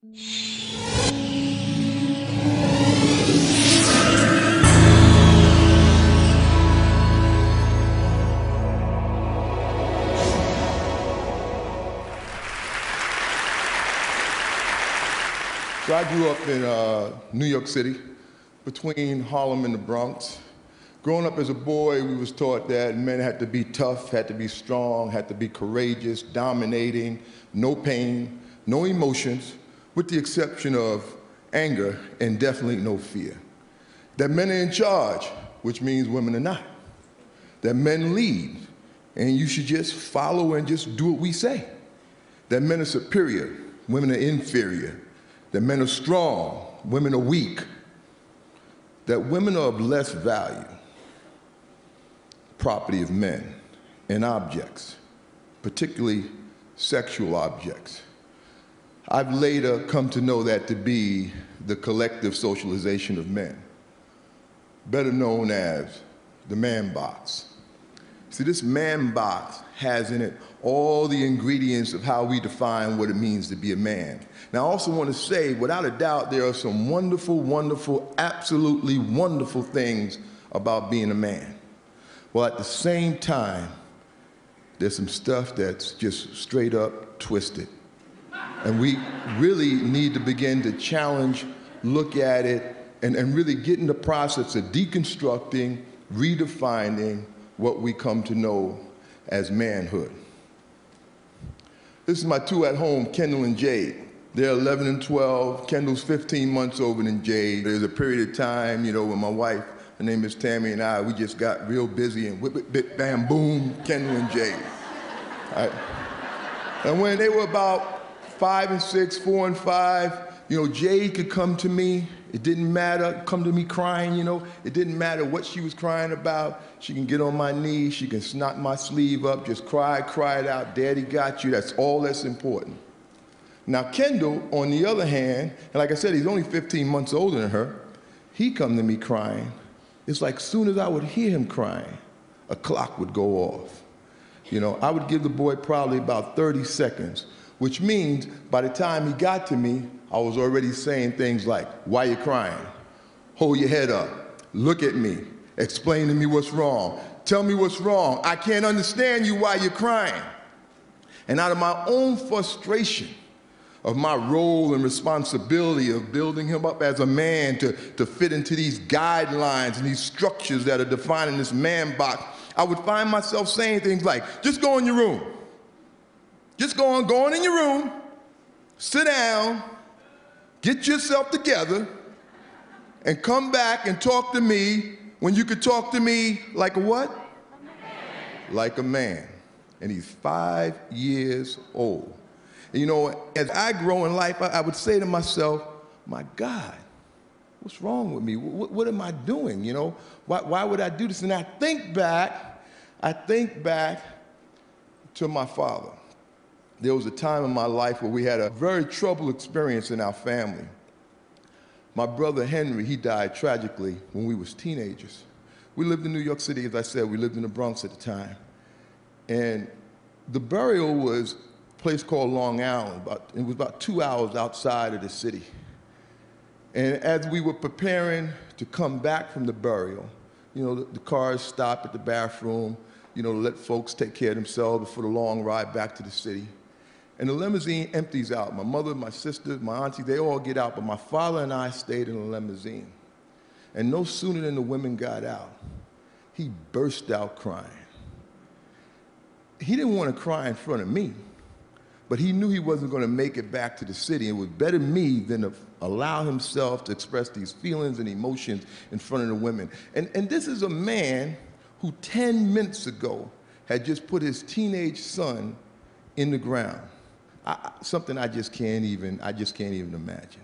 So I grew up in New York City, between Harlem and the Bronx. Growing up as a boy, we was taught that men had to be tough, had to be strong, had to be courageous, dominating, no pain, no emotions, with the exception of anger and definitely no fear. That men are in charge, which means women are not. That men lead, and you should just follow and just do what we say. That men are superior, women are inferior. That men are strong, women are weak. That women are of less value, property of men, and objects, particularly sexual objects. I've later come to know that to be the collective socialization of men, better known as the man box. See, this man box has in it all the ingredients of how we define what it means to be a man. Now, I also want to say, without a doubt, there are some wonderful, wonderful, absolutely wonderful things about being a man. Well, at the same time, there's some stuff that's just straight up twisted. And we really need to begin to challenge, look at it, and really get in the process of deconstructing, redefining what we come to know as manhood. This is my two at home, Kendall and Jade. They're 11 and 12. Kendall's 15 months older than Jade. There's a period of time, when my wife, her name is Tammy, and I, we just got real busy and whip, whip, bit, bam, boom, Kendall and Jade. Right? And when they were about 5 and 6, 4 and 5, Jade could come to me. It didn't matter, come to me crying, It didn't matter what she was crying about. She can get on my knees, she can snot my sleeve up, just cry it out, Daddy got you, that's all that's important. Now Kendall, on the other hand, and like I said, he's only 15 months older than her, he come to me crying. It's like as soon as I would hear him crying, a clock would go off. I would give the boy probably about 30 seconds, which means by the time he got to me, I was already saying things like, why you crying? Hold your head up, look at me, explain to me what's wrong, tell me what's wrong, I can't understand you while you're crying. And out of my own frustration of my role and responsibility of building him up as a man to fit into these guidelines and these structures that are defining this man box, I would find myself saying things like, just go in your room. Just go on in your room, sit down, get yourself together, and come back and talk to me when you could talk to me like a what? A man. Like a man. And he's 5 years old. And as I grow in life, I would say to myself, my God, what's wrong with me? What am I doing? Why would I do this? And I think back to my father. There was a time in my life where we had a very troubled experience in our family. My brother Henry, he died tragically when we was teenagers. We lived in New York City, as I said, we lived in the Bronx at the time. And the burial was a place called Long Island. It was about 2 hours outside of the city. And as we were preparing to come back from the burial, the cars stopped at the bathroom, to let folks take care of themselves before the long ride back to the city. And the limousine empties out. My mother, my sisters, my auntie, they all get out, but my father and I stayed in the limousine. And no sooner than the women got out, he burst out crying. He didn't want to cry in front of me, but he knew he wasn't going to make it back to the city. It was better me than to allow himself to express these feelings and emotions in front of the women. And this is a man who 10 minutes ago had just put his teenage son in the ground. Something I just can't even imagine.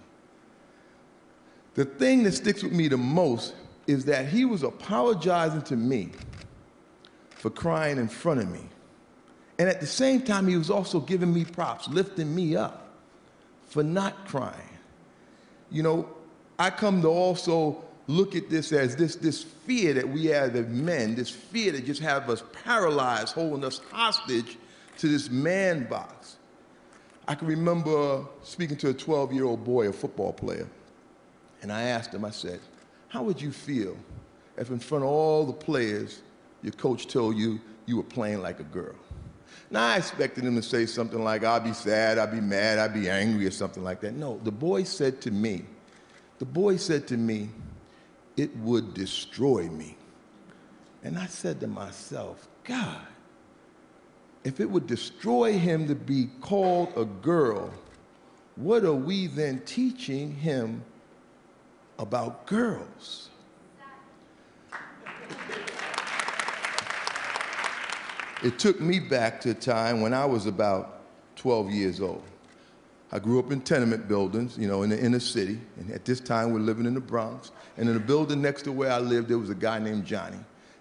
The thing that sticks with me the most is that he was apologizing to me for crying in front of me. And at the same time, he was also giving me props, lifting me up for not crying. I come to also look at this as this fear that we have as men, this fear that just have us paralyzed, holding us hostage to this man box. I can remember speaking to a 12-year-old boy, a football player, and I asked him, I said, how would you feel if in front of all the players, your coach told you you were playing like a girl? Now, I expected him to say something like, I'll be sad, I'll be mad, I'll be angry, or something like that. No, the boy said to me, it would destroy me. And I said to myself, God, if it would destroy him to be called a girl, what are we then teaching him about girls? It took me back to a time when I was about 12 years old. I grew up in tenement buildings, you know, in the inner city, and at this time we're living in the Bronx. And in the building next to where I lived, there was a guy named Johnny.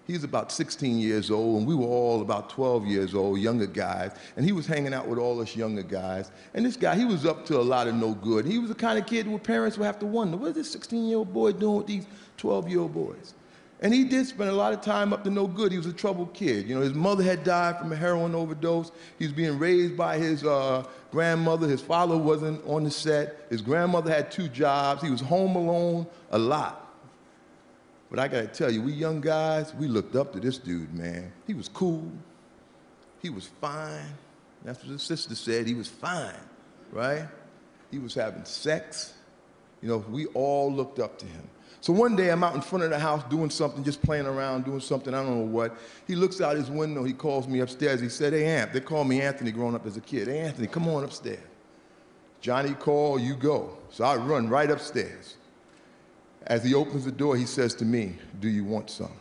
He was about 16 years old, and we were all about 12 years old, younger guys, and he was hanging out with all us younger guys. And this guy, he was up to a lot of no good. He was the kind of kid where parents would have to wonder, what is this 16-year-old boy doing with these 12-year-old boys? And he did spend a lot of time up to no good. He was a troubled kid. You know, his mother had died from a heroin overdose. He was being raised by his grandmother. His father wasn't on the set. His grandmother had 2 jobs. He was home alone a lot. But I gotta tell you, we young guys, we looked up to this dude, man. He was cool. He was fine. That's what his sister said. He was fine, right? He was having sex. You know, we all looked up to him. So one day I'm out in front of the house doing something, just playing around, doing something, I don't know what. He looks out his window, he calls me upstairs. He said, hey, Amp, they called me Anthony growing up as a kid. Hey, Anthony, come on upstairs. Johnny called, you go. So I run right upstairs. As he opens the door, he says to me, do you want some?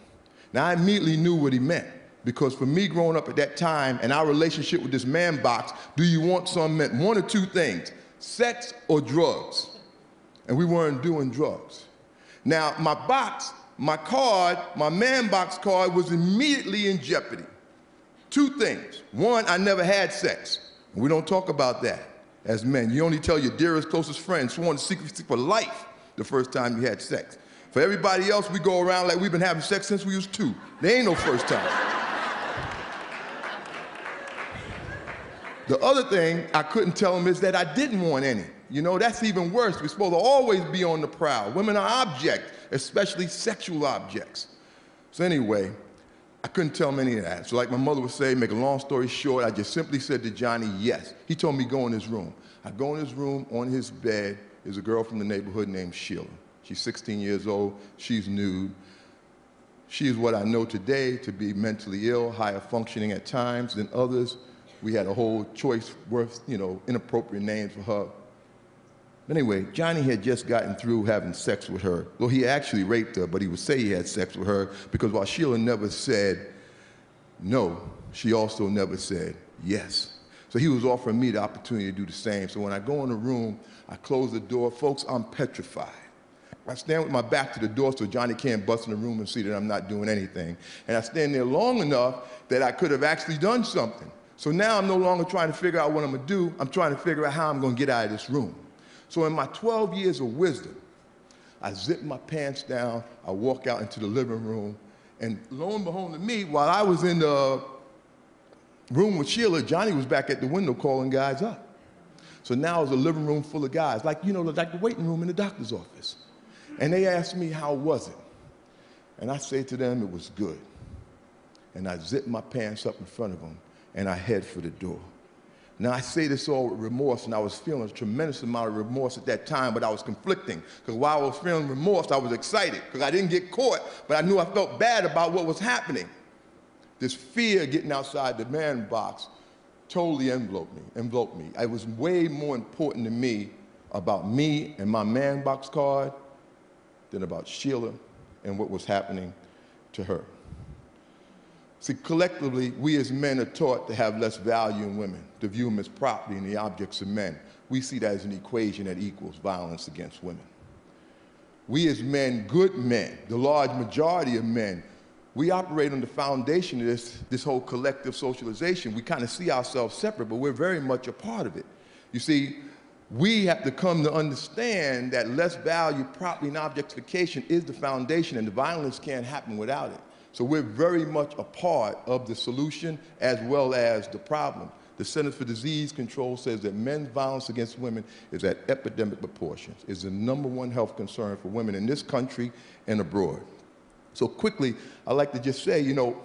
Now, I immediately knew what he meant, because for me growing up at that time and our relationship with this man box, do you want some meant one or two things, sex or drugs. And we weren't doing drugs. Now, my box, my card, my man box card was immediately in jeopardy. 2 things. One, I never had sex. We don't talk about that as men. You only tell your dearest, closest friends, sworn to secrecy for life, the first time you had sex. For everybody else, we go around like we've been having sex since we was 2. There ain't no first time. The other thing I couldn't tell him is that I didn't want any. You know, that's even worse. We're supposed to always be on the prowl. Women are objects, especially sexual objects. So anyway, I couldn't tell him any of that. So like my mother would say, make a long story short, I just simply said to Johnny, yes. He told me go in his room. I go in his room, on his bed is a girl from the neighborhood named Sheila. She's 16 years old, she's nude. She is what I know today to be mentally ill, higher functioning at times than others. We had a whole choice worth, you know, inappropriate names for her. But anyway, Johnny had just gotten through having sex with her. Well, he actually raped her, but he would say he had sex with her because while Sheila never said no, she also never said yes. So he was offering me the opportunity to do the same. So when I go in the room, I close the door. Folks, I'm petrified. I stand with my back to the door so Johnny can't bust in the room and see that I'm not doing anything. And I stand there long enough that I could have actually done something. So now I'm no longer trying to figure out what I'm gonna do. I'm trying to figure out how I'm gonna get out of this room. So in my 12 years of wisdom, I zip my pants down, I walk out into the living room, and lo and behold to me, while I was in the room with Sheila, Johnny was back at the window calling guys up. So now it's a living room full of guys, like, you know, like the waiting room in the doctor's office. And they asked me, how was it? And I say to them, it was good. And I zip my pants up in front of them, and I head for the door. Now, I say this all with remorse, and I was feeling a tremendous amount of remorse at that time, but I was conflicting, because while I was feeling remorse, I was excited, because I didn't get caught, but I knew I felt bad about what was happening. This fear getting outside the man box totally enveloped me. It was way more important to me about me and my man box card than about Sheila and what was happening to her. See, collectively, we as men are taught to have less value in women, to view them as property and the objects of men. We see that as an equation that equals violence against women. We as men, good men, the large majority of men, we operate on the foundation of this whole collective socialization. We kind of see ourselves separate, but we're very much a part of it. You see, we have to come to understand that less value, property, and objectification is the foundation, and the violence can't happen without it. So we're very much a part of the solution as well as the problem. The Centers for Disease Control says that men's violence against women is at epidemic proportions. It's the #1 health concern for women in this country and abroad. So quickly, I'd like to just say, you know,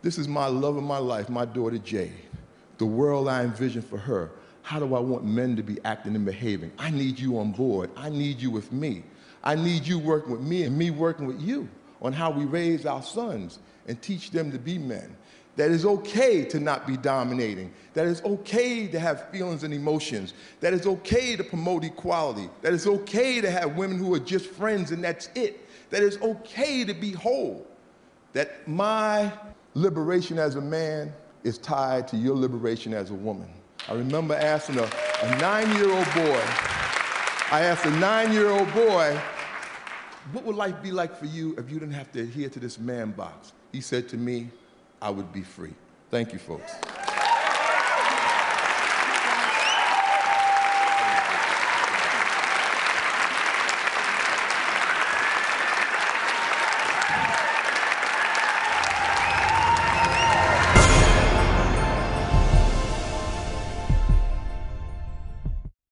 this is my love of my life, my daughter Jade. The world I envision for her. How do I want men to be acting and behaving? I need you on board. I need you with me. I need you working with me and me working with you on how we raise our sons and teach them to be men. That it's okay to not be dominating. That it's okay to have feelings and emotions. That it's okay to promote equality. That it's okay to have women who are just friends and that's it. That it's okay to be whole. That my liberation as a man is tied to your liberation as a woman. I remember asking a 9-year-old boy, what would life be like for you if you didn't have to adhere to this man box? He said to me, I would be free. Thank you, folks.